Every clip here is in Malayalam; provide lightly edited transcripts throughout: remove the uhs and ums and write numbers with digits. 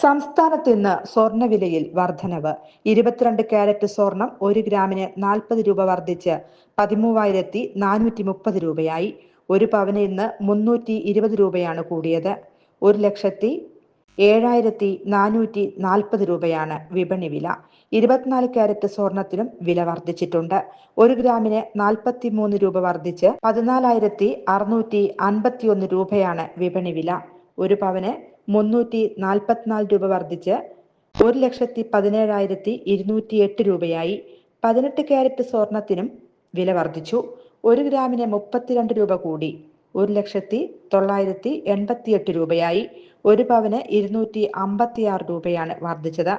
സംസ്ഥാനത്ത് ഇന്ന് സ്വർണ്ണവിലയിൽ വർധനവ്. 22 കാരറ്റ് സ്വർണം 1 ഗ്രാമിന് 40 രൂപ വർദ്ധിച്ച് 13,430 രൂപയായി. ഒരു പവന് ഇന്ന് 320 രൂപയാണ് കൂടിയത്. 1,07,440 രൂപയാണ് വിപണി വില. 24 കാരറ്റ് സ്വർണത്തിനും വില വർദ്ധിച്ചിട്ടുണ്ട്. 1 ഗ്രാമിന് 43 രൂപ വർദ്ധിച്ച് 14,651 രൂപയാണ് വിപണി വില. ഒരു പവന് 344 രൂപ വർദ്ധിച്ച് 1,17,208 രൂപയായി. 18 കാരറ്റ് സ്വർണത്തിനും വില വർദ്ധിച്ചു. 1 ഗ്രാമിന് 32 രൂപ കൂടി 1,09,88 രൂപയായി. ഒരു പവന് 256 രൂപയാണ് വർദ്ധിച്ചത്.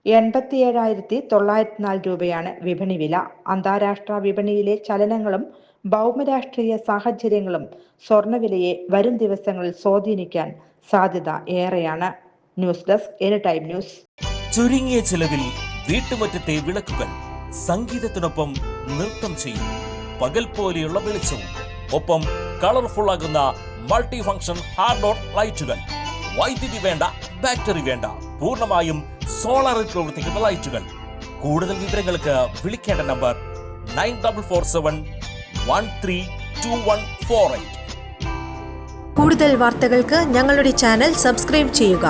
87,904 രൂപയാണ് വിപണി വില. അന്താരാഷ്ട്ര വിപണിയിലെ ചലനങ്ങളും ഭൗമരാഷ്ട്രീയ സാഹചര്യങ്ങളും സ്വർണ്ണവിലയെ വരും ദിവസങ്ങളിൽ സ്വാധീനിക്കാൻ സാധ്യത ഏറെയാണ്. News desk any time news. ചുരുങ്ങിയ ചെലവിൽ വീട്ടുമുറ്റത്തെ വിളക്കുകൾ സംഗീതത്തിനൊപ്പം നൃത്തം ചെയ്യും. പകൽ പോലെയുള്ള വെളിച്ചവും ഒപ്പം കളർഫുൾ ആകുന്ന മൾട്ടി ഫംഗ്ഷൻ ഹാർഡ് ലൈറ്റുകൾ. വൈദ്യുതി വേണ്ട, ബാറ്ററി വേണ്ട, പൂർണ്ണമായും സോളാറിൽ പ്രവർത്തിക്കുന്ന ലൈറ്റുകൾ. കൂടുതൽ വിവരങ്ങൾക്ക് വിളിക്കേണ്ട നമ്പർ 9447132148. കൂടുതൽ വാർത്തകൾക്ക് ഞങ്ങളുടെ ചാനൽ സബ്സ്ക്രൈബ് ചെയ്യുക.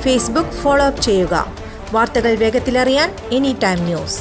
ഫേസ്ബുക്ക് ഫോളോ അപ്പ് ചെയ്യുക. വാർത്തകൾ വേഗത്തിലറിയാൻ എനി ടൈം ന്യൂസ്.